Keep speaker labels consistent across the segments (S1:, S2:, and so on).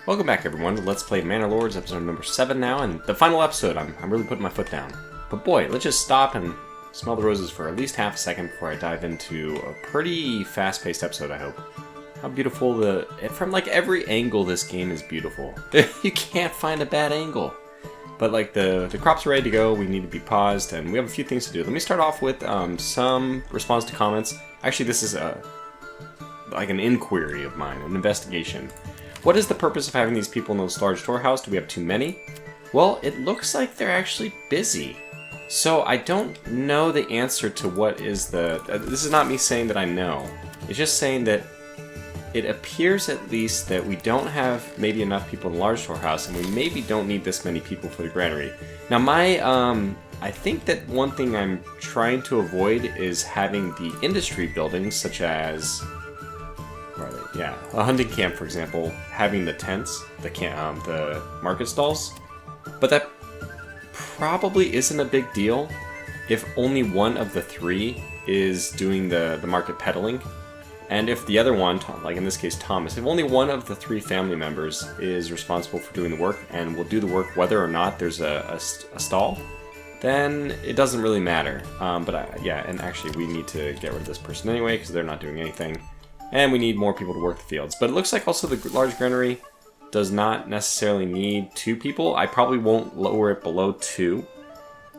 S1: Welcome back, everyone, to Let's Play Manor Lords, episode number 7 now, and the final episode. I'm really putting my foot down. But boy, let's just stop and smell the roses for at least half a second before I dive into a pretty fast-paced episode, I hope. How beautiful from like every angle this game is beautiful. You can't find a bad angle. But like the crops are ready to go, we need to be paused, and we have a few things to do. Let me start off with some response to comments. Actually, this is like an inquiry of mine, an investigation. What is the purpose of having these people in this large storehouse? Do we have too many? Well, it looks like they're actually busy. So I don't know the answer to what is the... this is not me saying that I know. It's just saying that it appears at least that we don't have maybe enough people in the large storehouse, and we maybe don't need this many people for the granary. Now I think that one thing I'm trying to avoid is having the industry buildings, such as... yeah, a hunting camp, for example, having the tents, the market stalls. But that probably isn't a big deal if only one of the three is doing the market peddling. And if the other one, like in this case Thomas, if only one of the three family members is responsible for doing the work and will do the work whether or not there's a stall, then it doesn't really matter. Yeah, and actually we need to get rid of this person anyway because they're not doing anything. And we need more people to work the fields. But it looks like also the large granary does not necessarily need 2 people. I probably won't lower it below 2,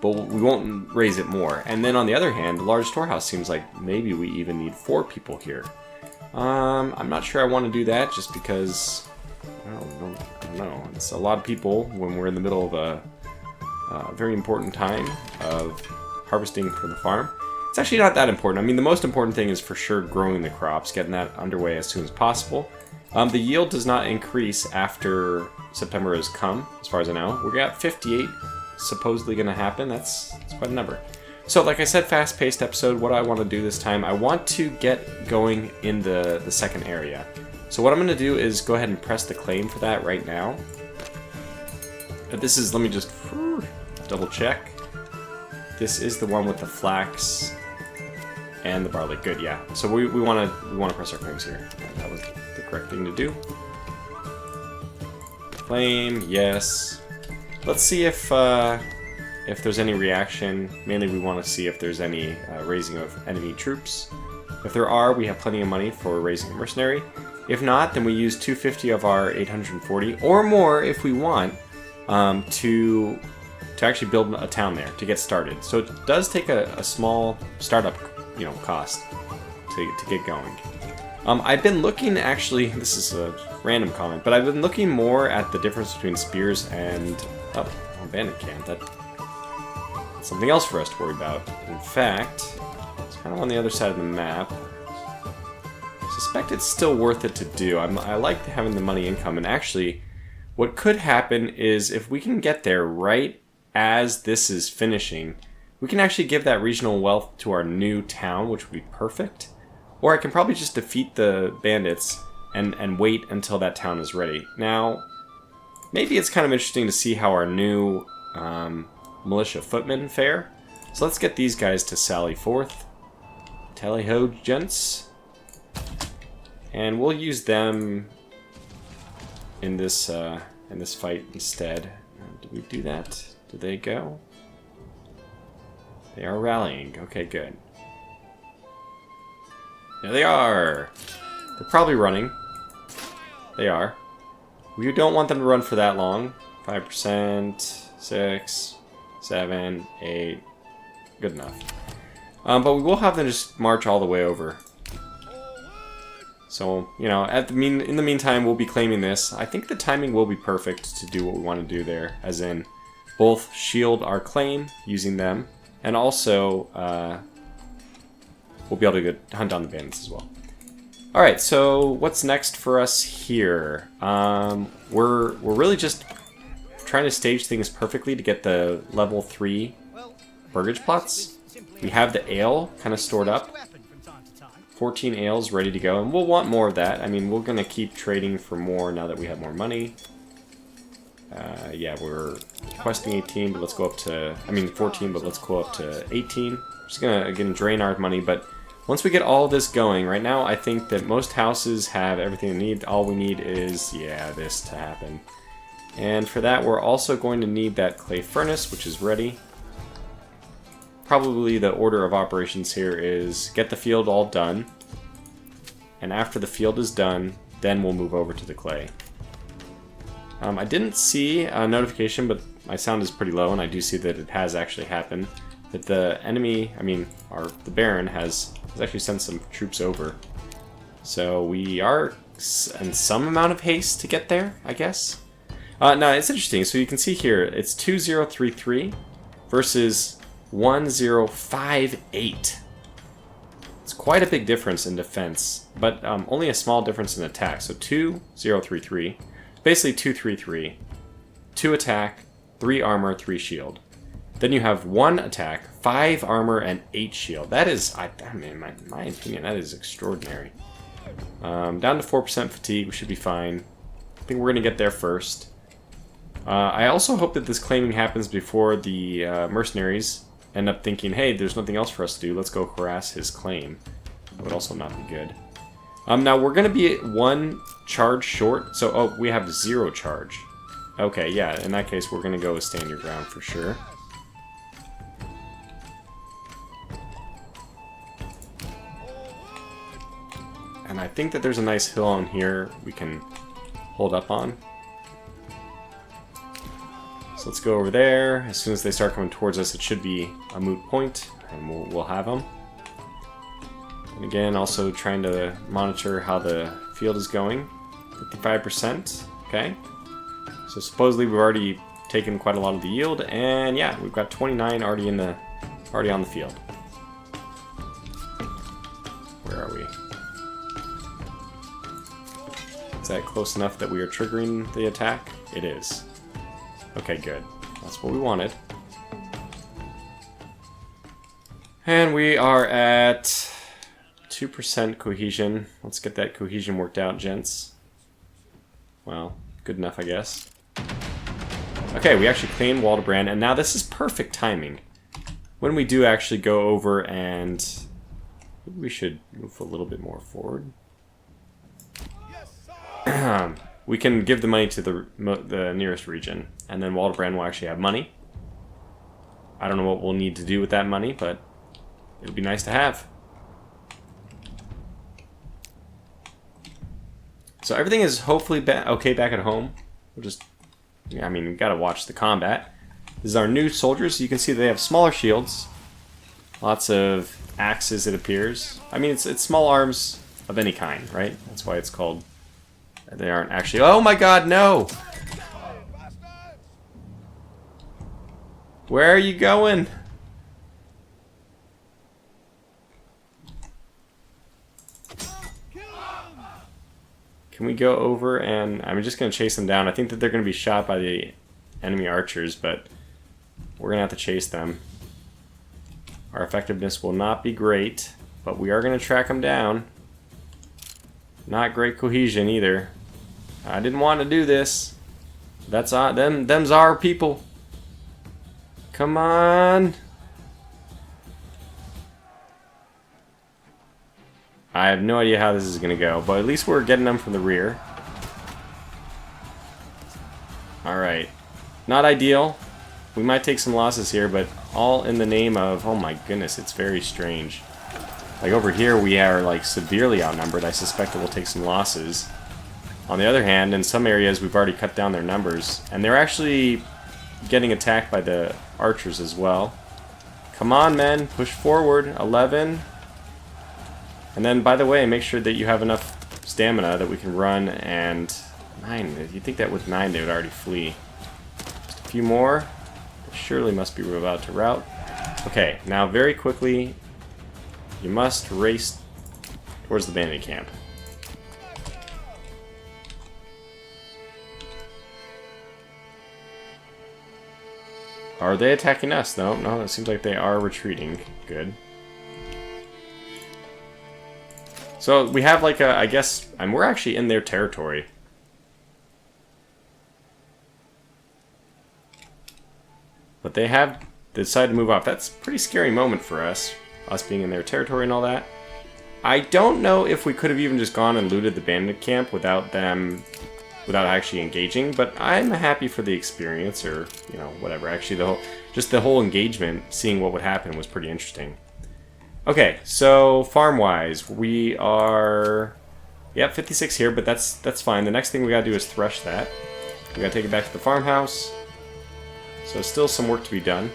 S1: but we won't raise it more. And then on the other hand, the large storehouse seems like maybe we even need 4 people here. I'm not sure I want to do that just because, I don't know. It's a lot of people when we're in the middle of a very important time of harvesting for the farm. It's actually not that important. I mean, the most important thing is for sure growing the crops, getting that underway as soon as possible. The yield does not increase after September has come, as far as I know. We're at 58 supposedly going to happen. That's quite a number. So, like I said, fast-paced episode. What I want to do this time, I want to get going in the second area. So what I'm going to do is go ahead and press the claim for that right now. This is, let me just double check. This is the one with the flax and the barley. Good, yeah. So we want to press our claims here. That was the correct thing to do. Claim, yes. Let's see if there's any reaction. Mainly, we want to see if there's any raising of enemy troops. If there are, we have plenty of money for raising a mercenary. If not, then we use 250 of our 840 or more if we want to actually build a town there to get started. So it does take a small startup, cost to get going. I've been looking, actually, this is a random comment, but I've been looking more at the difference between spears and bandit camp. That's something else for us to worry about. In fact, it's kind of on the other side of the map. I suspect it's still worth it to do. I like having the money income, and actually, what could happen is if we can get there right as this is finishing, we can actually give that regional wealth to our new town, which would be perfect. Or I can probably just defeat the bandits and wait until that town is ready. Now, maybe it's kind of interesting to see how our new militia footmen fare. So let's get these guys to sally forth. Tally-ho, gents. And we'll use them in this fight instead. Did we do that? Did they go? They are rallying. Okay, good. There they are! They're probably running. They are. We don't want them to run for that long. 5%, 6, 7, 8. Good enough. But we will have them just march all the way over. So, in the meantime, we'll be claiming this. I think the timing will be perfect to do what we want to do there, as in both shield our claim using them, and also we'll be able to hunt down the bandits as well. Alright, so what's next for us here? We're really just trying to stage things perfectly to get the level 3 burgage plots. We have the ale kind of stored up. 14 ales ready to go, and we'll want more of that. I mean, we're going to keep trading for more now that we have more money. Yeah, we're requesting 18, but let's go up to... 14, but let's go up to 18. Just going to, again, drain our money, but once we get all of this going, right now I think that most houses have everything they need. All we need is, yeah, this to happen. And for that, we're also going to need that clay furnace, which is ready. Probably the order of operations here is get the field all done. And after the field is done, then we'll move over to the clay. I didn't see a notification, but my sound is pretty low, and I do see that it has actually happened. That the enemy, the Baron has actually sent some troops over. So we are in some amount of haste to get there, I guess. No, it's interesting. So you can see here, it's 2033 versus 1058. It's quite a big difference in defense, but only a small difference in attack. So 2033, basically 233, 2 attack, 3 armor, 3 shield. Then you have 1 attack, 5 armor, and 8 shield. That is, in my opinion, that is extraordinary. Down to 4% fatigue, we should be fine. I think we're going to get there first. I also hope that this claiming happens before the mercenaries end up thinking, hey, there's nothing else for us to do, let's go harass his claim. That would also not be good. Now we're going to be 1 charge short, so we have 0 charge. Okay, yeah, in that case we're going to go stand your ground for sure. And I think that there's a nice hill on here we can hold up on. So let's go over there. As soon as they start coming towards us, it should be a moot point, and we'll have them. And again, also trying to monitor how the field is going. 55%, okay. So supposedly we've already taken quite a lot of the yield, and yeah, we've got 29 already on the field. Where are we? Is that close enough that we are triggering the attack? It is. Okay, good. That's what we wanted. And we are at 2% cohesion. Let's get that cohesion worked out, gents. Well, good enough, I guess. Okay, we actually claimed Waldebrand, and now this is perfect timing. When we do actually go over and... we should move a little bit more forward. We can give the money to the nearest region, and then Waldebrand will actually have money. I don't know what we'll need to do with that money, but it'll be nice to have. So everything is hopefully okay back at home. We'll just, we gotta watch the combat. This is our new soldiers. You can see they have smaller shields, lots of axes. It appears. It's small arms of any kind, right? That's why it's called. They aren't actually... oh my god, no! Where are you going? Can we go over and... I'm just going to chase them down. I think that they're going to be shot by the enemy archers, but we're going to have to chase them. Our effectiveness will not be great, but we are going to track them down. Not great cohesion either. I didn't want to do this. That's them's our people. Come on. I have no idea how this is going to go, but at least we're getting them from the rear. Alright. Not ideal. We might take some losses here, but all in the name of... oh my goodness, it's very strange. Like over here we are like severely outnumbered. I suspect that we'll take some losses. On the other hand, in some areas we've already cut down their numbers, and they're actually getting attacked by the archers as well. Come on, men, push forward. 11. And then, by the way, make sure that you have enough stamina that we can run. And 9. You'd think that with 9 they would already flee. Just a few more. They surely must be about to rout. Okay, now very quickly, you must race towards the bandit camp. Are they attacking us? No, it seems like they are retreating. Good. So we have like a, I guess, and we're actually in their territory. But they have decided to move off. That's a pretty scary moment for us being in their territory and all that. I don't know if we could have even just gone and looted the bandit camp without actually engaging, but I'm happy for the experience, or, you know, whatever. Actually, just the whole engagement, seeing what would happen, was pretty interesting. Okay, so farm-wise, we are... Yep, 56 here, but that's fine. The next thing we gotta do is thresh that. We gotta take it back to the farmhouse. So still some work to be done.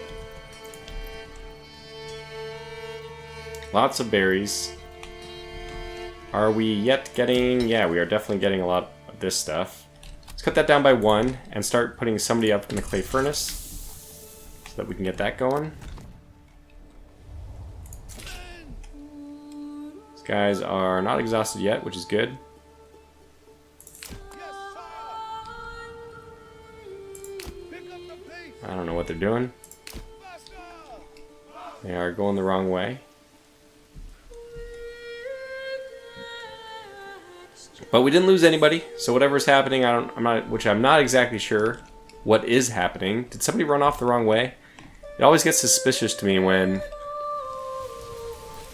S1: Lots of berries. Are we yet getting... Yeah, we are definitely getting a lot of this stuff. Let's cut that down by 1 and start putting somebody up in the clay furnace so that we can get that going. These guys are not exhausted yet, which is good. I don't know what they're doing. They are going the wrong way. But we didn't lose anybody, so whatever's happening, I'm not exactly sure what is happening. Did somebody run off the wrong way? It always gets suspicious to me when,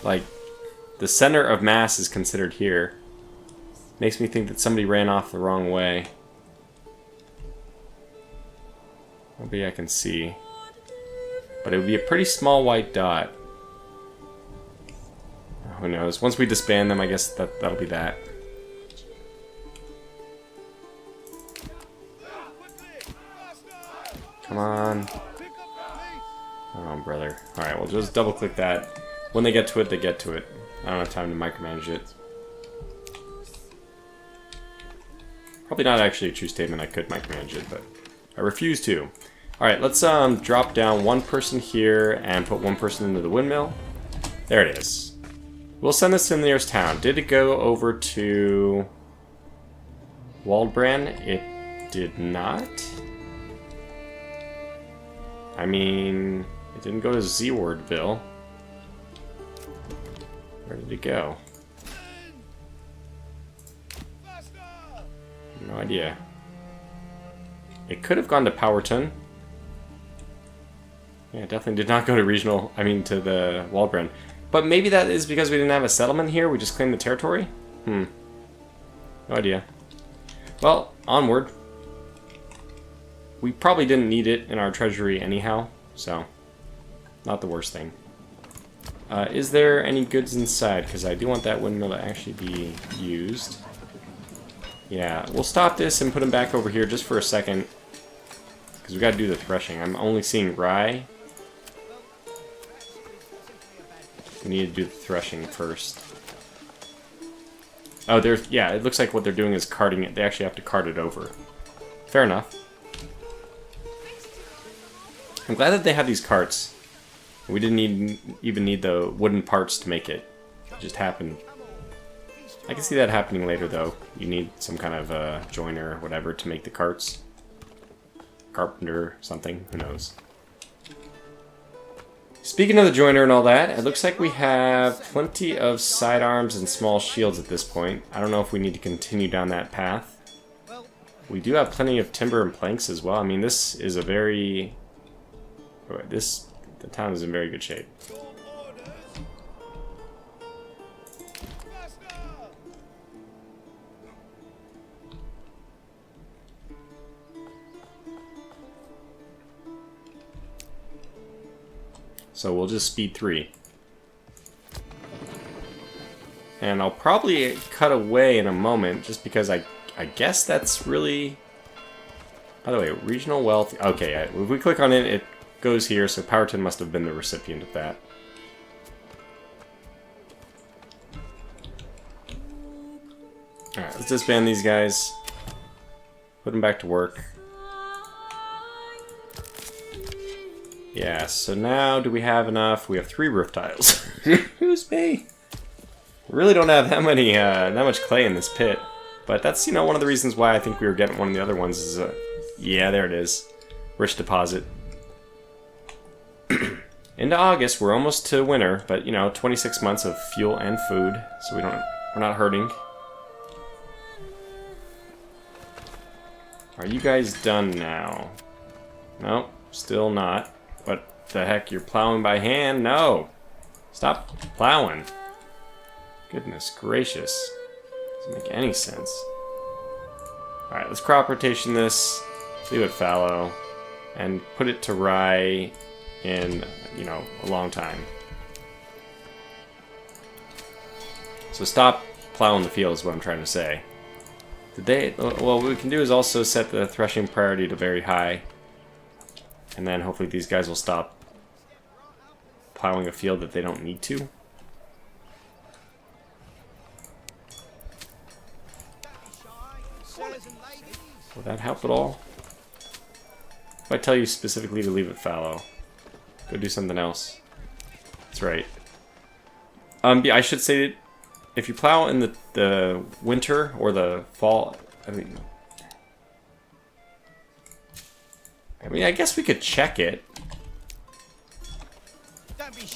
S1: like, the center of mass is considered here. Makes me think that somebody ran off the wrong way. Nobody I can see. But it would be a pretty small white dot. Who knows? Once we disband them, I guess that'll be that. Come on. Oh, brother. Alright, we'll just double click that. When they get to it, they get to it. I don't have time to micromanage it. Probably not actually a true statement. I could micromanage it, but I refuse to. Alright, let's drop down one person here and put one person into the windmill. There it is. We'll send this to the nearest town. Did it go over to Waldbrand? It did not. I mean, it didn't go to Zeewardville. Where did it go? No idea. It could have gone to Powerton. Yeah, it definitely did not go to regional, to the Waldbrand. But maybe that is because we didn't have a settlement here, we just claimed the territory? No idea. Well, onward. We probably didn't need it in our treasury anyhow, so not the worst thing. Is there any goods inside? Because I do want that windmill to actually be used. Yeah, we'll stop this and put him back over here just for a second. Because we got to do the threshing. I'm only seeing rye. We need to do the threshing first. Oh, yeah, it looks like what they're doing is carting it. They actually have to cart it over. Fair enough. I'm glad that they have these carts. We didn't even need the wooden parts to make it. It just happened. I can see that happening later, though. You need some kind of joiner or whatever to make the carts. Carpenter, something. Who knows? Speaking of the joiner and all that, it looks like we have plenty of sidearms and small shields at this point. I don't know if we need to continue down that path. We do have plenty of timber and planks as well. I mean, this is a very... The town is in very good shape. So we'll just speed 3. And I'll probably cut away in a moment, just because I guess that's really... By the way, regional wealth... Okay, if we click on it, it goes here, so Powerton must have been the recipient of that. Alright, let's disband these guys. Put them back to work. Yeah, so now do we have enough? We have 3 roof tiles. Who's me? We really don't have that many, that much clay in this pit. But that's, one of the reasons why I think we were getting one of the other ones is, yeah, there it is. Rich deposit. Into August, we're almost to winter, but 26 months of fuel and food, so we're not hurting. Are you guys done now? Nope, still not. What the heck? You're plowing by hand? No! Stop plowing. Goodness gracious. Doesn't make any sense. Alright, let's crop rotation this, leave it fallow, and put it to rye in, you know, a long time. So stop plowing the field is what I'm trying to say. Well, what we can do is also set the threshing priority to very high. And then hopefully these guys will stop plowing a field that they don't need to. Will that help at all? If I tell you specifically to leave it fallow, go do something else. That's right. Yeah, I should say that if you plow in the winter or the fall, I mean, I guess we could check it.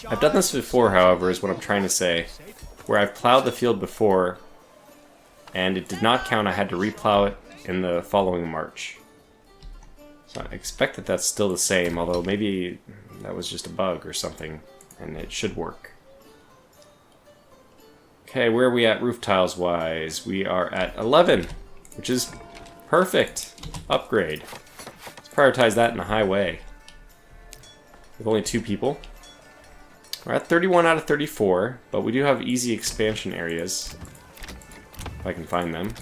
S1: I've done this before, however, is what I'm trying to say. Where I've plowed the field before, and it did not count, I had to replow it in the following March. So I expect that that's still the same, although maybe that was just a bug or something, and it should work. Okay, where are we at roof tiles wise? We are at 11, which is perfect. Upgrade. Let's prioritize that in a high way. With only 2 people. We're at 31 out of 34, but we do have easy expansion areas. If I can find them.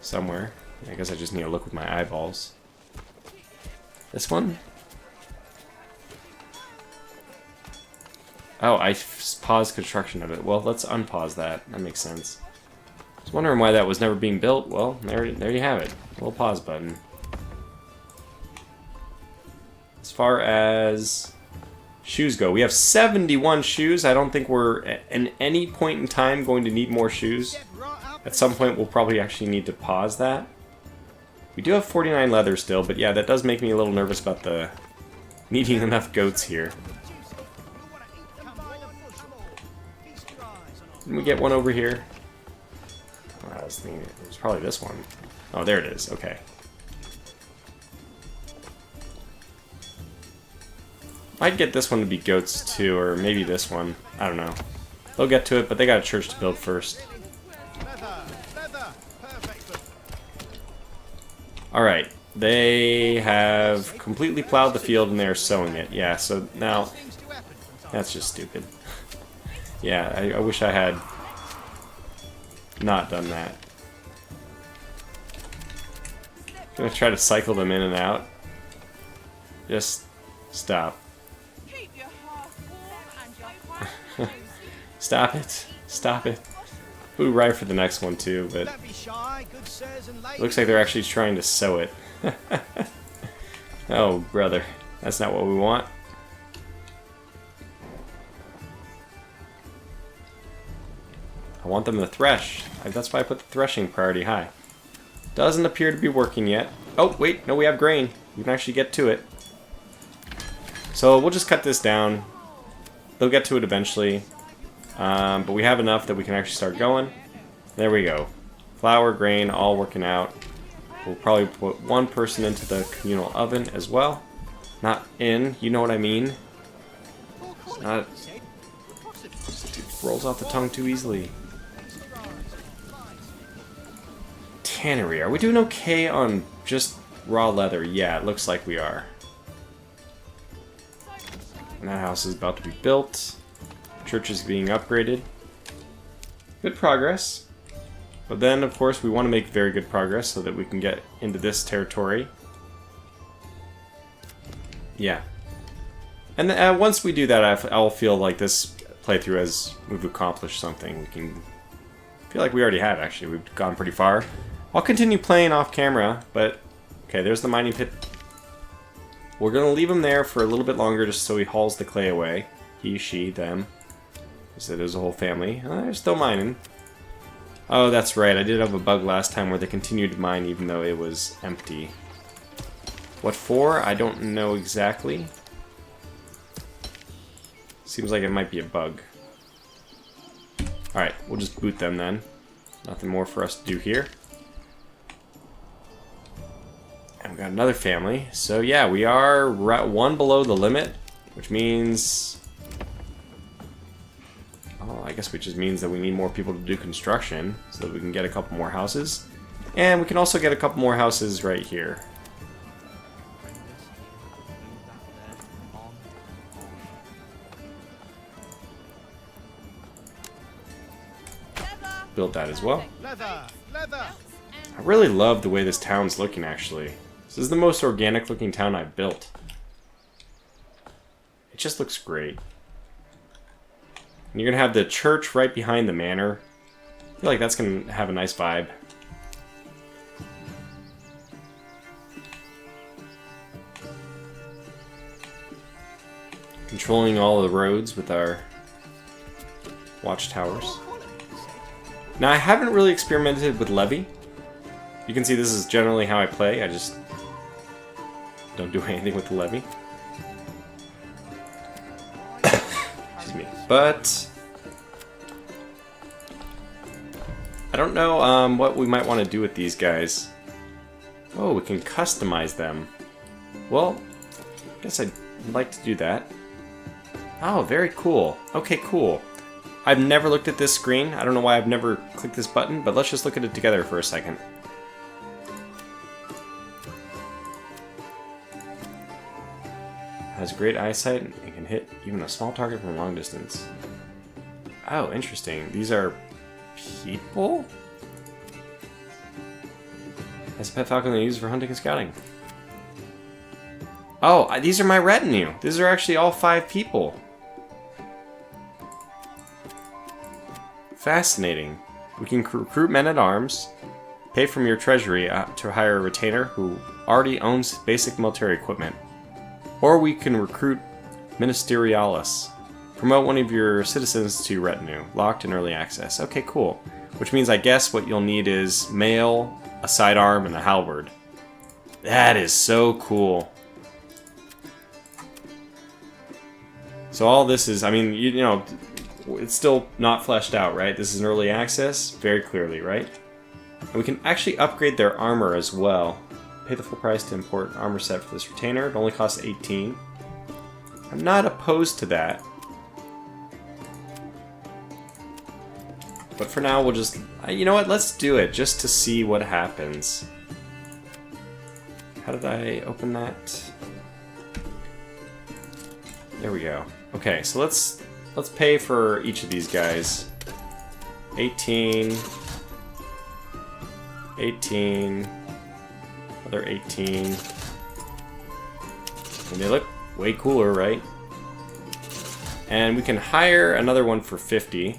S1: Somewhere. I guess I just need to look with my eyeballs. This one? Oh, I paused construction of it. Well, let's unpause that. That makes sense. I was wondering why that was never being built. Well, there you have it. A little pause button. As far as shoes go, we have 71 shoes. I don't think we're at any point in time going to need more shoes. At some point, we'll probably actually need to pause that. We do have 49 leather still, but yeah, that does make me a little nervous about the needing enough goats here. Can we get one over here? Oh, I was thinking it was probably this one. Oh, there it is. Okay. Might get this one to be goats too, or maybe this one. I don't know. They'll get to it, but they got a church to build first. Alright. They have completely plowed the field and they're sowing it. Yeah, so now... That's just stupid. Yeah, I wish I had not done that. I'm gonna try to cycle them in and out. Just stop. Stop it. Stop it. Ooh, right for the next one too, but it looks like they're actually trying to sow it. Oh, brother. That's not what we want. I want them to thresh. That's why I put the threshing priority high. Doesn't appear to be working yet. Oh, wait. No, we have grain. We can actually get to it. So we'll just cut this down. They'll get to it eventually. But we have enough that we can actually start going. There we go. Flour, grain, all working out. We'll probably put one person into the communal oven as well. Not in, you know what I mean. It's not... It rolls off the tongue too easily. Tannery. Are we doing okay on just raw leather? Yeah, it looks like we are. And that house is about to be built. Church is being upgraded. Good progress. But then, of course, we want to make very good progress so that we can get into this territory. Yeah. And once we do that, I'll feel like this playthrough has we've accomplished something. We can feel like we already have, actually. We've gone pretty far. I'll continue playing off camera, but... Okay, there's the mining pit. We're going to leave him there for a little bit longer just so he hauls the clay away. He, she, them. So there's a whole family. They're still mining. Oh, that's right. I did have a bug last time where they continued to mine even though it was empty. What for? I don't know exactly. Seems like it might be a bug. Alright, we'll just boot them then. Nothing more for us to do here. And we got another family. So yeah, we are one below the limit, which means... Oh, I guess which just means that we need more people to do construction so that we can get a couple more houses. And we can also get a couple more houses right here. Built that as well. I really love the way this town's looking, actually. This is the most organic looking town I've built. It just looks great. And you're gonna have the church right behind the manor. I feel like that's gonna have a nice vibe. Controlling all the roads with our watchtowers. Now, I haven't really experimented with levy. You can see this is generally how I play. I just don't do anything with the levy. Excuse me. But I don't know what we might want to do with these guys. Oh, we can customize them. Well, I guess I'd like to do that. Oh, very cool. Okay, cool. I've never looked at this screen. I don't know why I've never clicked this button, but let's just look at it together for a second. Has great eyesight and can hit even a small target from a long distance. Oh, interesting. These are people? Has a pet falcon they use for hunting and scouting. Oh, these are my retinue. These are actually all 5 people. Fascinating. We can recruit men-at-arms, pay from your treasury to hire a retainer who already owns basic military equipment. Or we can recruit ministerialis. Promote one of your citizens to your retinue. Locked in early access. Okay, cool. Which means I guess what you'll need is mail, a sidearm, and a halberd. That is so cool. So all this is, I mean, you know, it's still not fleshed out, right? This is an early access, very clearly, right? And we can actually upgrade their armor as well. Pay the full price to import an armor set for this retainer. It only costs 18. I'm not opposed to that. But for now, we'll just... You know what? Let's do it, just to see what happens. How did I open that? There we go. Okay, so let's pay for each of these guys. 18. 18. Another 18. And they look way cooler, right? And we can hire another one for 50.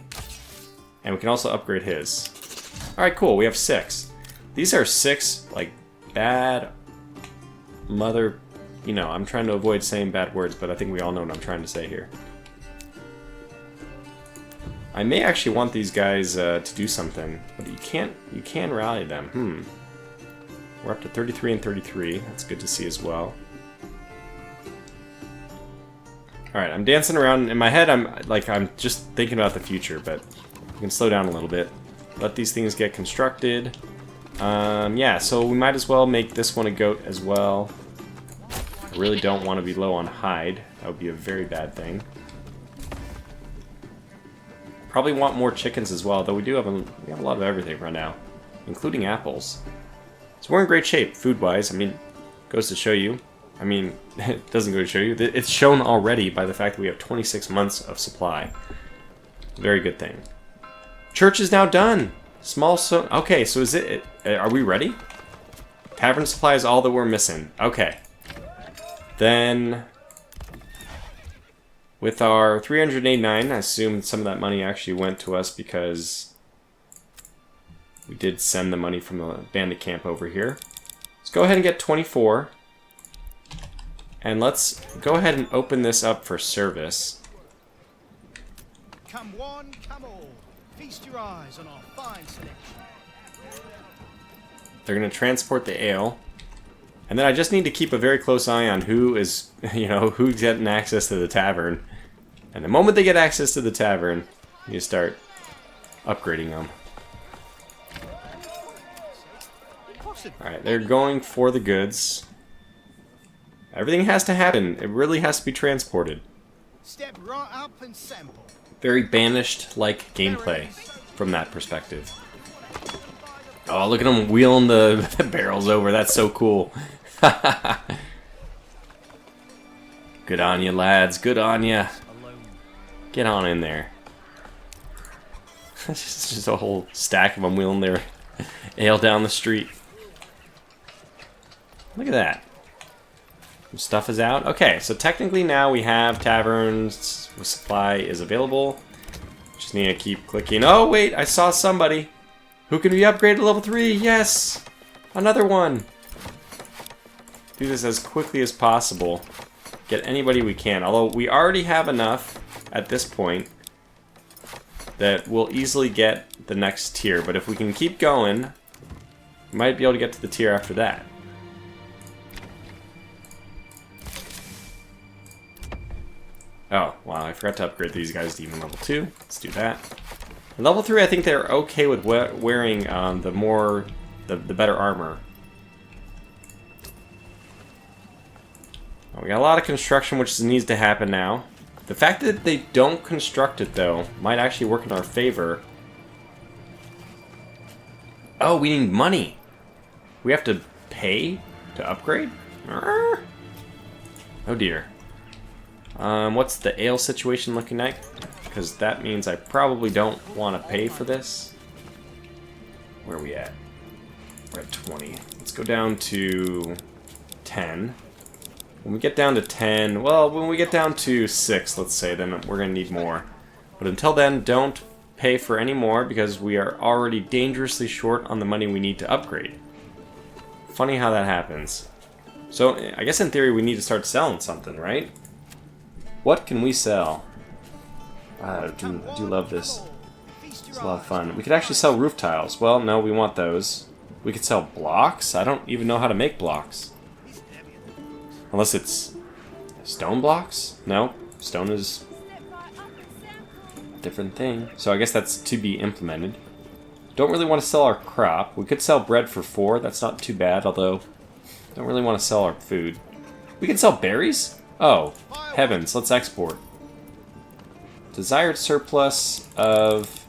S1: And we can also upgrade his. Alright, cool. We have 6. These are 6, like, bad mother... You know, I'm trying to avoid saying bad words, but I think we all know what I'm trying to say here. I may actually want these guys to do something, but you can rally them. We're up to 33 and 33. That's good to see as well. Alright, I'm dancing around. In my head, I'm just thinking about the future, but we can slow down a little bit. Let these things get constructed. Yeah, so we might as well make this one a goat as well. I really don't want to be low on hide. That would be a very bad thing. Probably want more chickens as well, though we have a lot of everything right now, including apples. So we're in great shape, food-wise. I mean, goes to show you. I mean, it doesn't go to show you. It's shown already by the fact that we have 26 months of supply. Very good thing. Church is now done. Okay, so is it... Are we ready? Tavern supply is all that we're missing. Okay. Then, with our 389, I assume some of that money actually went to us because we did send the money from the bandit camp over here. Let's go ahead and get 24. And let's go ahead and open this up for service.
S2: Come one, come all. Feast your eyes on our fine selection.
S1: They're going to transport the ale. And then I just need to keep a very close eye on who is, you know, who's getting access to the tavern. And the moment they get access to the tavern, you start upgrading them. Alright, they're going for the goods. Everything has to happen. It really has to be transported.
S2: Step right up and sample.
S1: Very Banished-like gameplay from that perspective. Oh, look at him wheeling the barrels over. That's so cool. Good on you, lads. Good on you. Get on in there. It's just a whole stack of them wheeling their ale down the street. Look at that. Some stuff is out. Okay, so technically now we have taverns. Supply is available. Just need to keep clicking. Oh, wait, I saw somebody. Who can be upgraded to level 3? Yes! Another one! Do this as quickly as possible. Get anybody we can. Although we already have enough at this point that we'll easily get the next tier. But if we can keep going, we might be able to get to the tier after that. Oh, wow, I forgot to upgrade these guys to even level 2. Let's do that. At level 3, I think they're okay with wearing the better armor. Oh, we got a lot of construction, which needs to happen now. The fact that they don't construct it, though, might actually work in our favor. Oh, we need money. We have to pay to upgrade? Oh dear. What's the ale situation looking like? Because that means I probably don't want to pay for this. Where are we at? We're at 20. Let's go down to 10. When we get down to 10, well, when we get down to 6, let's say, then we're going to need more. But until then, don't pay for any more because we are already dangerously short on the money we need to upgrade. Funny how that happens. So, I guess in theory we need to start selling something, right? What can we sell? I do love this. It's a lot of fun. We could actually sell roof tiles. Well, no, we want those. We could sell blocks? I don't even know how to make blocks. Unless it's stone blocks? No, stone is a different thing. So I guess that's to be implemented. Don't really want to sell our crop. We could sell bread for 4. That's not too bad, although don't really want to sell our food. We can sell berries? Oh, heavens, let's export. Desired surplus of,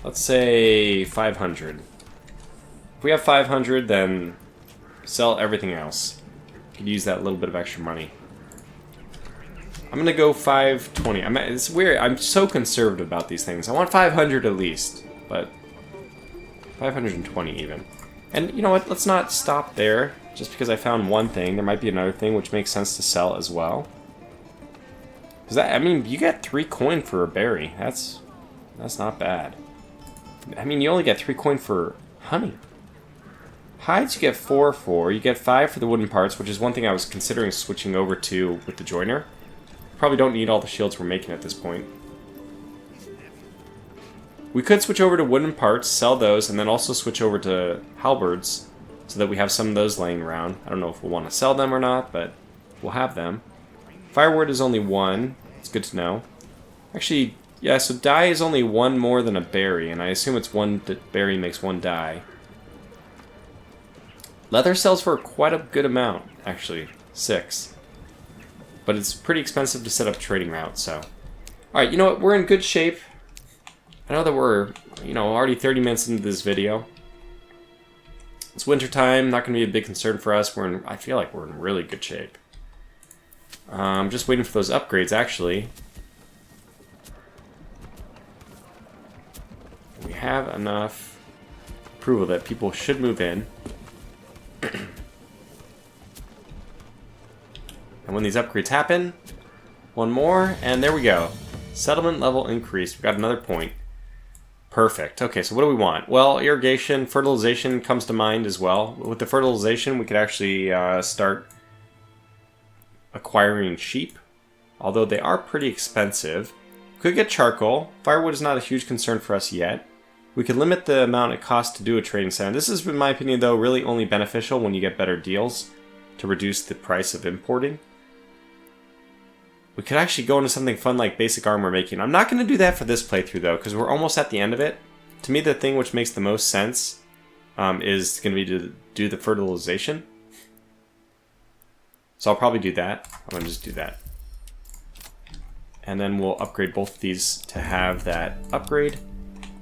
S1: let's say 500. If we have 500, then sell everything else. Could use that little bit of extra money. I'm gonna go 520. It's weird. I'm so conservative about these things. I want 500 at least, but 520 even. And you know what? Let's not stop there. Just because I found one thing, there might be another thing which makes sense to sell as well. Because I mean, you get 3 coin for a berry. That's not bad. I mean, you only get 3 coin for honey. Hides you get 4 for. You get 5 for the wooden parts, which is one thing I was considering switching over to with the joiner. Probably don't need all the shields we're making at this point. We could switch over to wooden parts, sell those, and then also switch over to halberds, so that we have some of those laying around. I don't know if we'll want to sell them or not, but we'll have them. Firewood is only 1. It's good to know. Actually, yeah, so dye is only 1 more than a berry, and I assume it's 1 berry makes 1 dye. Leather sells for quite a good amount, actually. 6. But it's pretty expensive to set up trading routes, so. Alright, you know what? We're in good shape. I know that we're, already 30 minutes into this video. It's wintertime, not going to be a big concern for us. I feel like we're in really good shape. I'm just waiting for those upgrades, actually. We have enough approval that people should move in. And when these upgrades happen, one more, and there we go. Settlement level increased. We've got another point. Perfect. Okay, so what do we want? Well, irrigation, fertilization comes to mind as well. With the fertilization, we could actually start acquiring sheep, although they are pretty expensive. Could get charcoal. Firewood is not a huge concern for us yet. We could limit the amount it costs to do a trading center. This is, in my opinion, though, really only beneficial when you get better deals to reduce the price of importing. We could actually go into something fun like basic armor making. I'm not going to do that for this playthrough, though, because we're almost at the end of it. To me, the thing which makes the most sense is going to be to do the fertilization. So I'll probably do that. I'm going to just do that. and then we'll upgrade both of these to have that upgrade.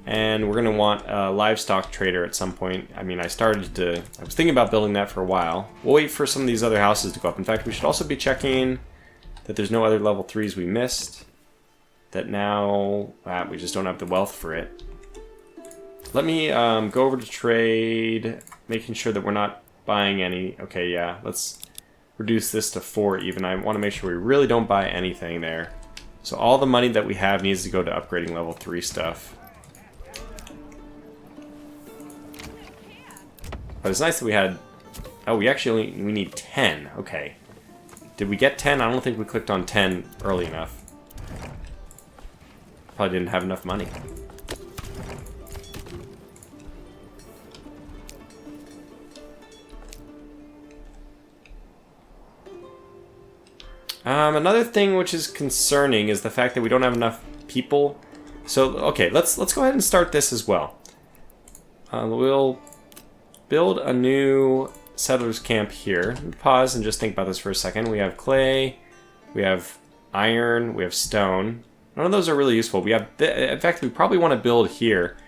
S1: And we're going to want a livestock trader at some point. I mean, I was thinking about building that for a while. We'll wait for some of these other houses to go up. In fact, we should also be checking that there's no other level 3s we missed. That now, we just don't have the wealth for it. Let me go over to trade, making sure that we're not buying any. Okay, yeah, let's reduce this to 4 even. I want to make sure we really don't buy anything there. So all the money that we have needs to go to upgrading level 3 stuff. But it's nice that we had... Oh, we need 10. Okay. Did we get 10? I don't think we clicked on 10 early enough. Probably didn't have enough money. Another thing which is concerning is the fact that we don't have enough people. So, okay, let's go ahead and start this as well. We'll build a new settlers camp here. Pause and just think about this for a second. We have clay, we have iron, we have stone. None of those are really useful. We have, in fact, we probably want to build here.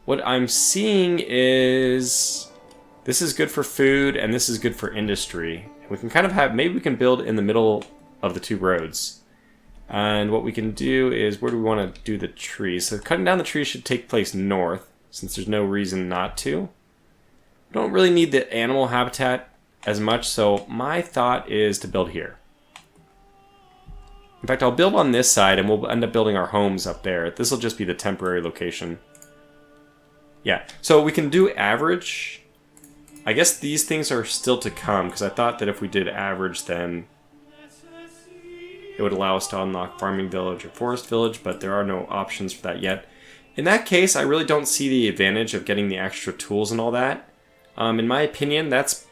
S1: What I'm seeing is this is good for food and this is good for industry. We can kind of have, maybe we can build in the middle of the 2 roads. And what we can do is, where do we want to do the trees? So cutting down the trees should take place north, since there's no reason not to. We don't really need the animal habitat as much, so my thought is to build here. In fact, I'll build on this side and we'll end up building our homes up there. This will just be the temporary location. Yeah, so we can do average. I guess these things are still to come, because I thought that if we did average, then it would allow us to unlock farming village or forest village, but there are no options for that yet. In that case, I really don't see the advantage of getting the extra tools and all that. In my opinion, that's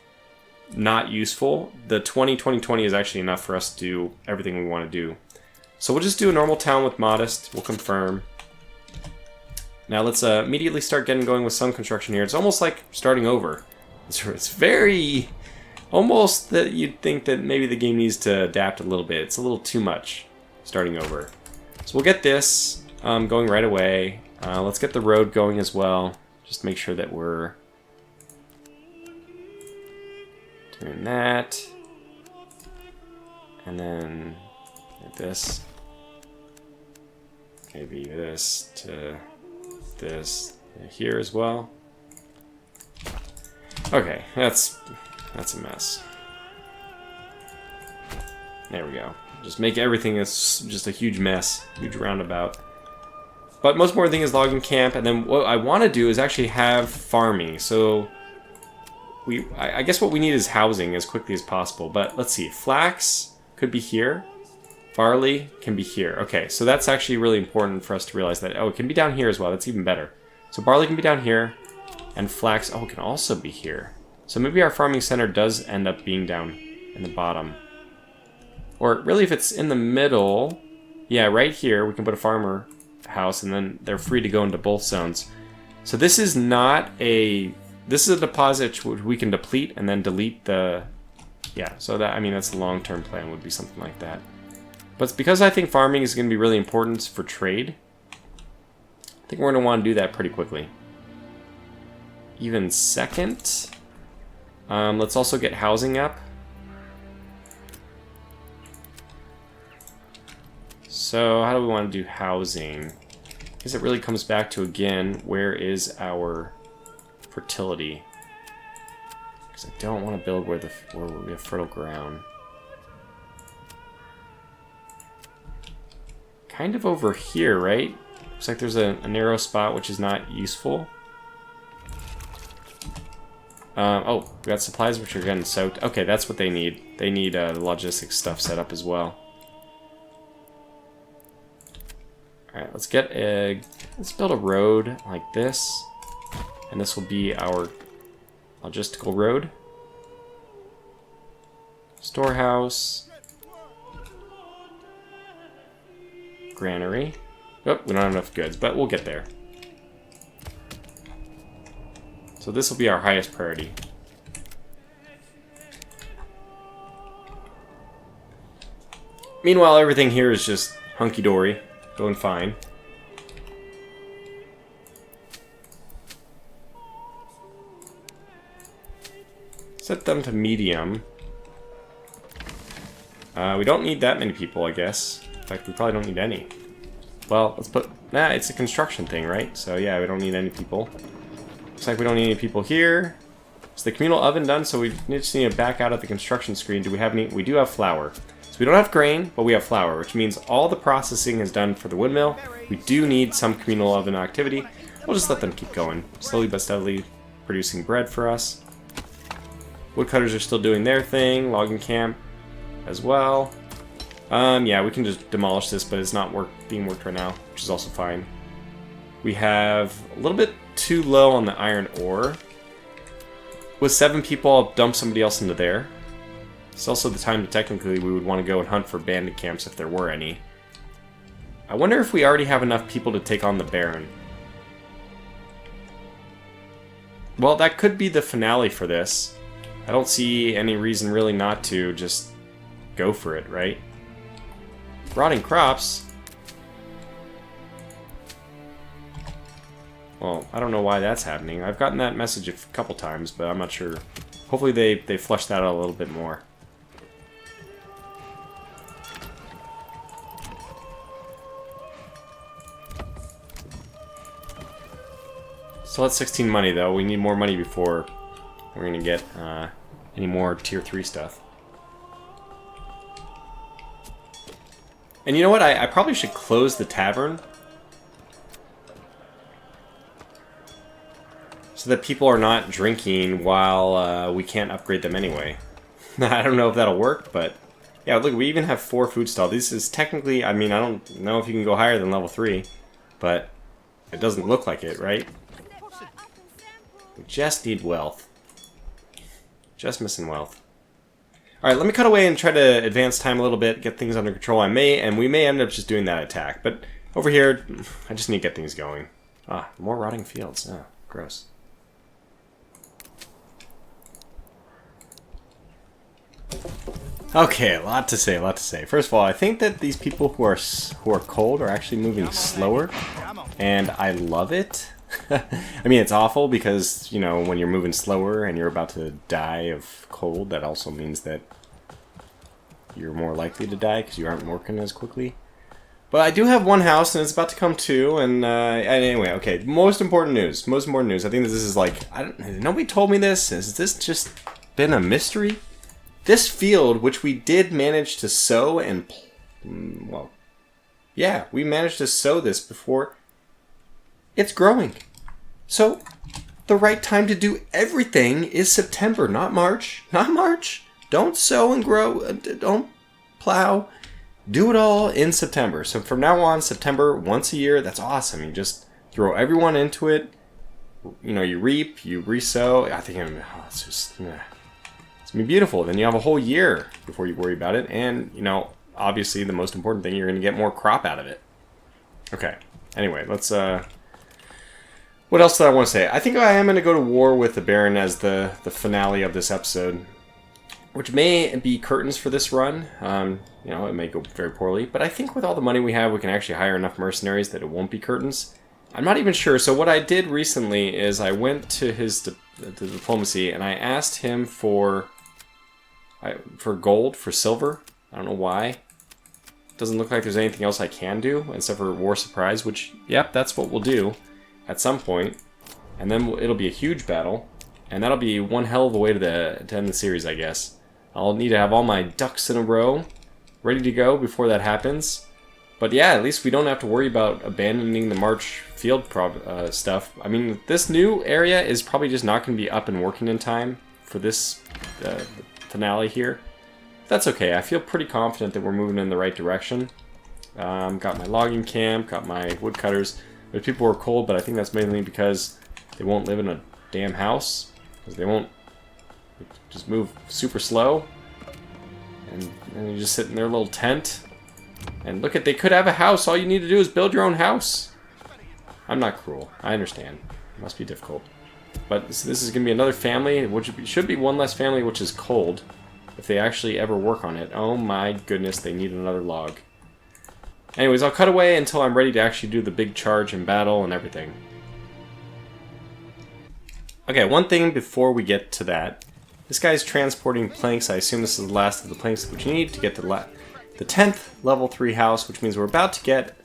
S1: not useful. The 20-20-20 is actually enough for us to do everything we want to do. So we'll just do a normal town with modest. We'll confirm. Now let's immediately start getting going with some construction here. It's almost like starting over. It's very... almost that you'd think that maybe the game needs to adapt a little bit. It's a little too much starting over. So we'll get this going right away. Let's get the road going as well. Just make sure that we're doing that. And then this. Maybe this to this here as well. Okay, that's a mess. There we go. Just make everything just a huge mess, huge roundabout. But most important thing is logging camp, and then what I want to do is actually have farming. So I guess what we need is housing as quickly as possible. But let's see, flax could be here. Barley can be here. Okay, so that's actually really important for us to realize that. Oh, it can be down here as well. That's even better. So barley can be down here, and flax, oh, it can also be here. So maybe our farming center does end up being down in the bottom. Or really, if it's in the middle, yeah, right here, we can put a farmer house, and then they're free to go into both zones. So this is not a... This is a deposit which we can deplete and then delete the... Yeah, so that, I mean, that's the long-term plan, would be something like that. But it's because I think farming is going to be really important for trade. I think we're going to want to do that pretty quickly. Even second. Let's also get housing up. So how do we want to do housing? I guess it really comes back to, again, where is our fertility? Because I don't want to build where we have fertile ground. Kind of over here, right? Looks like there's a narrow spot which is not useful. Oh, we got supplies which are getting soaked. Okay, that's what they need. They need the logistics stuff set up as well. Alright, let's build a road like this. And this will be our logistical road. Storehouse. Granary. Oh, we don't have enough goods, but we'll get there. So this will be our highest priority. Meanwhile, everything here is just hunky-dory. Going fine. Set them to medium. We don't need that many people, I guess. In fact, we probably don't need any. Well, let's put... Nah, it's a construction thing, right? So yeah, we don't need any people. Looks like we don't need any people here. Is the communal oven done? So we just need to back out of the construction screen. Do we have any? We do have flour. So we don't have grain, but we have flour, which means all the processing is done for the windmill. We do need some communal oven activity. We'll just let them keep going. Slowly but steadily producing bread for us. Woodcutters are still doing their thing. Logging camp as well. Yeah, we can just demolish this, but it's not being worked right now, which is also fine. We have a little bit too low on the iron ore. With 7 people, I'll dump somebody else into there. It's also the time to technically we would want to go and hunt for bandit camps if there were any. I wonder if we already have enough people to take on the Baron. Well, that could be the finale for this. I don't see any reason really not to just go for it, right? Rotting crops? Well, I don't know why that's happening. I've gotten that message a couple times, but I'm not sure. Hopefully they flesh that out a little bit more. Still at 16 money, though. We need more money before we're going to get any more tier 3 stuff. And you know what? I probably should close the tavern. So that people are not drinking while we can't upgrade them anyway. I don't know if that'll work, but... Yeah, look, we even have 4 food stalls. This is technically... I mean, I don't know if you can go higher than level 3. But it doesn't look like it, right? We just need wealth. Just missing wealth. Alright, let me cut away and try to advance time a little bit, get things under control. We may end up just doing that attack. But over here, I just need to get things going. Ah, more rotting fields. Ah, gross. Okay, a lot to say, a lot to say. First of all, I think that these people who are cold are actually moving slower, and I love it. I mean, it's awful because, you know, when you're moving slower and you're about to die of cold, that also means that you're more likely to die because you aren't working as quickly. But I do have one house, and it's about to come two, and anyway, okay, most important news. Most important news. I think this is like, nobody told me this. Has this just been a mystery? This field, which we did manage to sow and, well, yeah, we managed to sow this before. It's growing. So, the right time to do everything is September, not March. Not March. Don't sow and grow. Don't plow. Do it all in September. So from now on, September, once a year, that's awesome. You just throw everyone into it. You know, you reap, you re-sow. I think it's just, it's going to be beautiful. Then you have a whole year before you worry about it. And, you know, obviously the most important thing, you're going to get more crop out of it. Okay. Anyway, let's, what else did I want to say? I think I am going to go to war with the Baron as the finale of this episode. Which may be curtains for this run. You know, it may go very poorly. But I think with all the money we have, we can actually hire enough mercenaries that it won't be curtains. I'm not even sure. So what I did recently is I went to his diplomacy and I asked him for gold, for silver. I don't know why. Doesn't look like there's anything else I can do except for war surprise, which, yep, that's what we'll do at some point. And then it'll be a huge battle. And that'll be one hell of a way to end the series, I guess. I'll need to have all my ducks in a row ready to go before that happens. But yeah, at least we don't have to worry about abandoning the March field stuff. I mean, this new area is probably just not going to be up and working in time for this finale here. That's okay. I feel pretty confident that we're moving in the right direction. Got my logging camp, got my woodcutters. There's people who are cold, but I think that's mainly because they won't live in a damn house. Because they won't just move super slow. And you just sit in their little tent. And look they could have a house. All you need to do is build your own house. I'm not cruel. I understand. It must be difficult. But this is going to be another family, which should be one less family which is cold. If they actually ever work on it. Oh my goodness, they need another log. Anyways, I'll cut away until I'm ready to actually do the big charge and battle and everything. Okay, one thing before we get to that. This guy's transporting planks. I assume this is the last of the planks which you need to get to the 10th level 3 house, which means we're about to get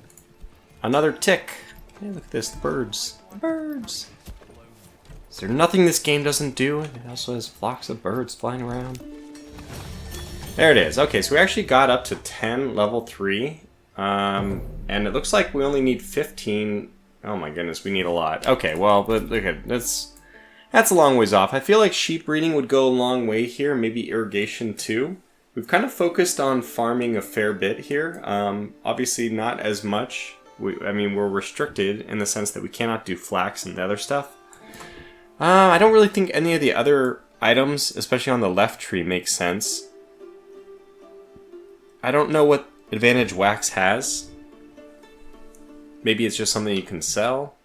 S1: another tick. Hey, look at this, the birds. The birds. Is there nothing this game doesn't do? It also has flocks of birds flying around. There it is. Okay, so we actually got up to 10 level 3. And it looks like we only need 15. Oh my goodness, we need a lot. Okay, well, but okay, that's a long ways off. I feel like sheep breeding would go a long way here, maybe irrigation too. We've kind of focused on farming a fair bit here. Obviously not as much. I mean, we're restricted in the sense that we cannot do flax and the other stuff. I don't really think any of the other items, especially on the left tree, make sense. I don't know what advantage wax has. Maybe it's just something you can sell.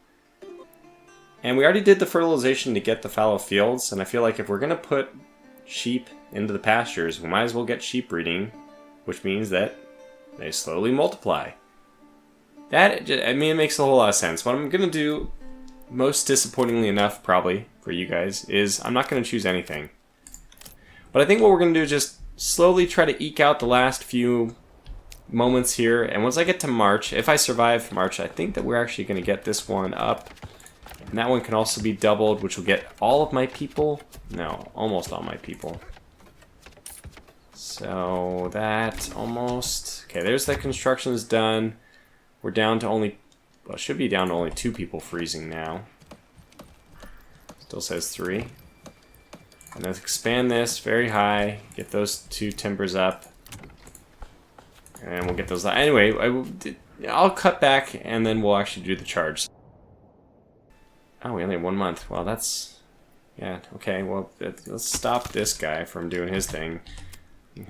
S1: And we already did the fertilization to get the fallow fields, and I feel like if we're going to put sheep into the pastures, we might as well get sheep breeding, which means that they slowly multiply. That, I mean, it makes a whole lot of sense. What I'm going to do, most disappointingly enough probably for you guys, is I'm not going to choose anything. But I think what we're going to do is just slowly try to eke out the last few moments here, and once I get to March, if I survive March, I think that we're actually going to get this one up. And that one can also be doubled, which will get all of my people. No, almost all my people. So that almost... Okay, there's the construction's done. We're down to only... Well, it should be down to only 2 people freezing now. Still says 3. And let's expand this very high. Get those 2 timbers up. And we'll get those... Anyway, I'll cut back and then we'll actually do the charge. Oh, we only have 1 month. Well, that's... Yeah, okay, well, let's stop this guy from doing his thing.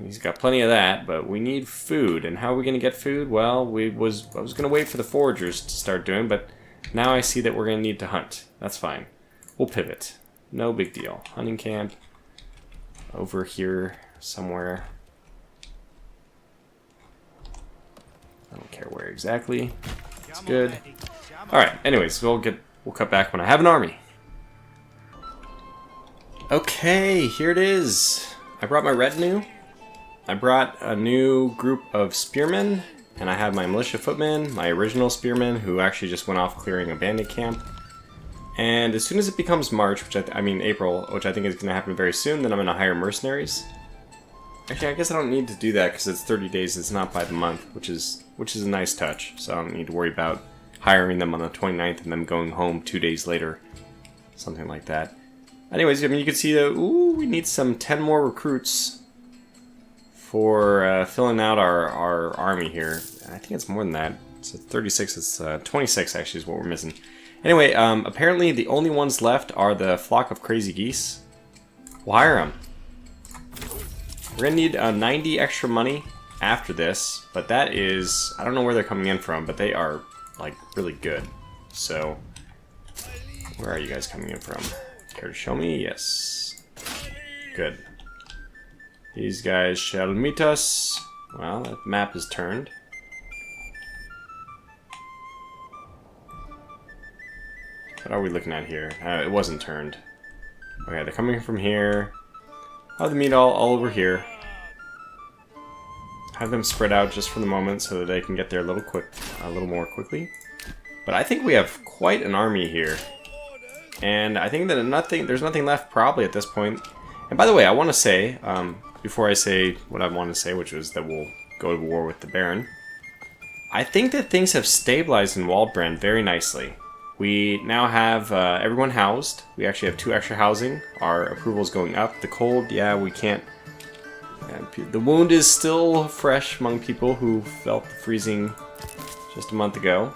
S1: He's got plenty of that, but we need food. And how are we going to get food? Well, I was going to wait for the foragers to start doing, but now I see that we're going to need to hunt. That's fine. We'll pivot. No big deal. Hunting camp. Over here somewhere. I don't care where exactly. It's good. Alright, anyways, we'll cut back when I have an army. Okay, here it is. I brought my retinue. I brought a new group of spearmen, and I have my militia footmen, my original spearmen, who actually just went off clearing a bandit camp. And as soon as it becomes March, which I mean April, which I think is going to happen very soon, then I'm going to hire mercenaries. Actually, I guess I don't need to do that because it's 30 days, it's not by the month, which is a nice touch. So I don't need to worry about hiring them on the 29th and them going home 2 days later. Something like that. Anyways, I mean, you can see that, ooh, we need some 10 more recruits for filling out our army here. I think it's more than that. It's 36, it's 26 actually is what we're missing. Anyway, apparently the only ones left are the flock of crazy geese. We'll hire them. We're gonna need 90 extra money after this, but that is, I don't know where they're coming in from, but they are like really good. So, where are you guys coming in from? Care to show me? Yes. Good. These guys shall meet us. Well, that map is turned. What are we looking at here? It wasn't turned. Okay, they're coming from here. I'll have them meet all over here. Have them spread out just for the moment so that they can get there a little more quickly. But I think we have quite an army here. And I think that there's nothing left probably at this point. And by the way, I want to say, before I say what I want to say, which was that we'll go to war with the Baron, I think that things have stabilized in Waldbrand very nicely. We now have everyone housed. We actually have 2 extra housing. Our approval is going up. The cold, yeah, we can't... The wound is still fresh among people who felt the freezing just a month ago.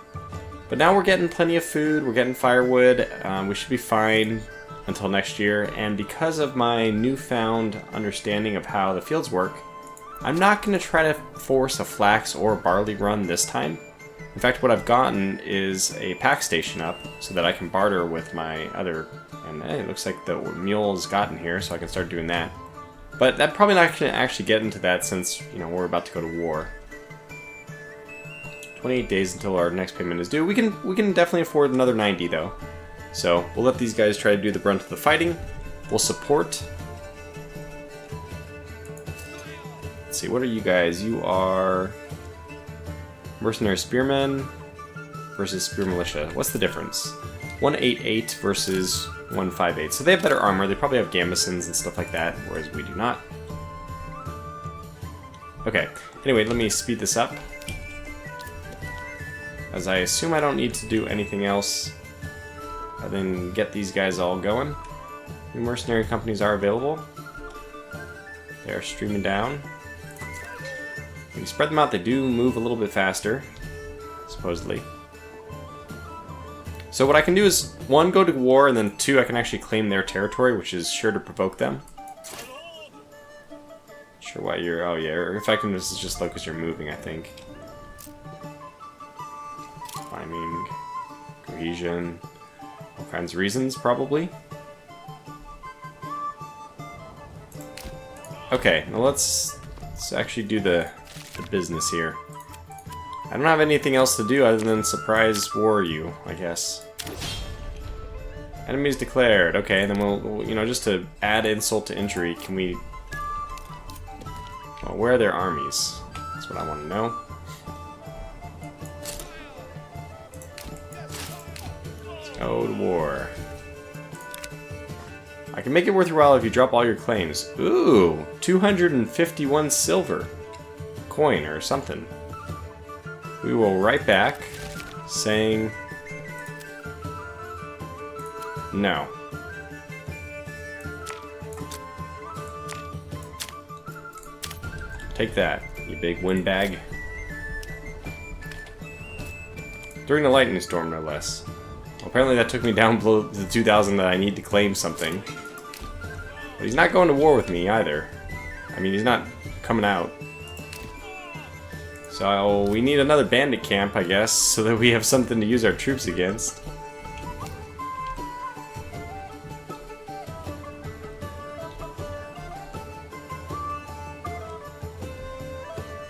S1: But now we're getting plenty of food, we're getting firewood, we should be fine until next year, and because of my newfound understanding of how the fields work, I'm not going to try to force a flax or barley run this time. In fact, what I've gotten is a pack station up so that I can barter with my other, and it looks like the mule's gotten here, so I can start doing that. But that's probably not going to actually get into that since, you know, we're about to go to war. 28 days until our next payment is due. We can definitely afford another 90 though. So we'll let these guys try to do the brunt of the fighting. We'll support. Let's see, what are you guys? You are mercenary spearmen versus spear militia. What's the difference? 188 versus 158. So they have better armor. They probably have gambesons and stuff like that, whereas we do not. Okay. Anyway, let me speed this up, as I assume I don't need to do anything else other than get these guys all going. New mercenary companies are available. They're streaming down. When you spread them out, they do move a little bit faster, supposedly. So what I can do is, 1, go to war, and then 2, I can actually claim their territory, which is sure to provoke them. Sure why you're... oh yeah, your effectiveness is just low because you're moving, I think. Climbing, cohesion, all kinds of reasons, probably. Okay, now let's actually do the business here. I don't have anything else to do other than surprise war you, I guess. Enemies declared. Okay, then we'll, you know, just to add insult to injury, can we... well, where are their armies? That's what I want to know. Let's go to war. I can make it worth your while if you drop all your claims. Ooh, 251 silver coin or something. We will write back saying no. Take that, you big windbag. During the lightning storm, no less. Well, apparently that took me down below the 2,000 that I need to claim something. But he's not going to war with me either. I mean, he's not coming out. So we need another bandit camp, I guess, so that we have something to use our troops against.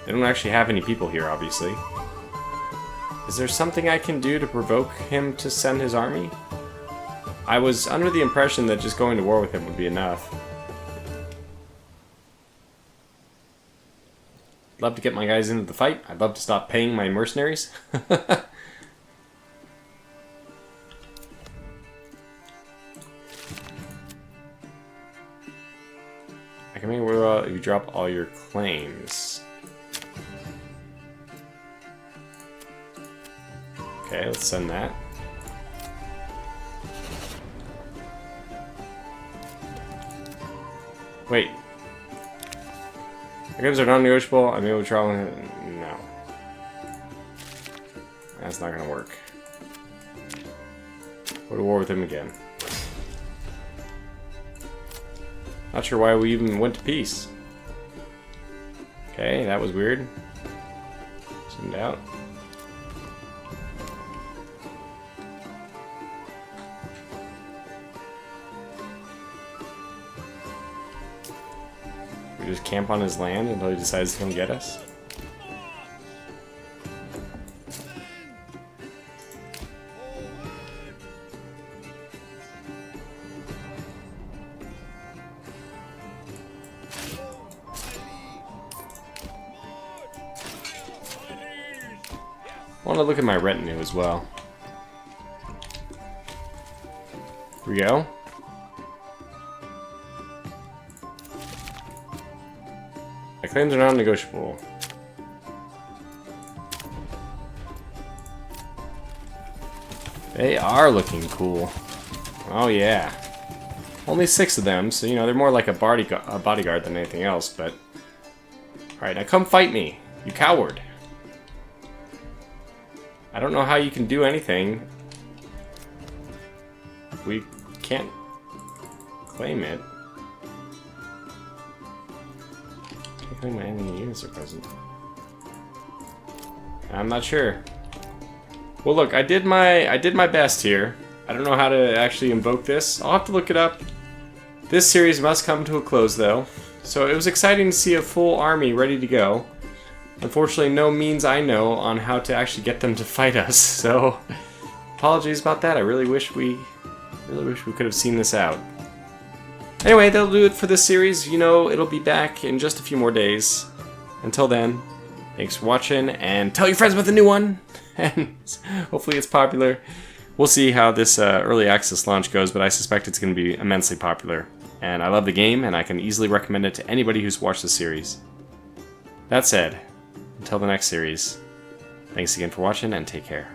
S1: They don't actually have any people here, obviously. Is there something I can do to provoke him to send his army? I was under the impression that just going to war with him would be enough. I'd love to get my guys into the fight. I'd love to stop paying my mercenaries. I can make it where you drop all your claims. Okay, let's send that. Wait. The games are non-negotiable. I'm able to travel. No. That's not gonna work. Go to war with him again. Not sure why we even went to peace. Okay, that was weird. Zoomed out. We just camp on his land until he decides to come get us. I want to look at my retinue as well. Here we go. My claims are non-negotiable. They are looking cool. Oh yeah. Only 6 of them, so you know, they're more like a bodyguard than anything else, but... Alright, now come fight me, you coward. I don't know how you can do anything. We can't claim it. Can't claim my enemy units are present. I'm not sure. Well, look, I did my best here. I don't know how to actually invoke this. I'll have to look it up. This series must come to a close, though. So it was exciting to see a full army ready to go. unfortunately no means I know on how to actually get them to fight us, so apologies about that. I really wish we could have seen this out. Anyway, that'll do it for this series. You know, it'll be back in just a few more days. Until then, thanks for watching, and tell your friends about the new one, and hopefully it's popular. We'll see how this early access launch goes, but I suspect it's going to be immensely popular. And I love the game, and I can easily recommend it to anybody who's watched the series. That said, until the next series, thanks again for watching, and take care.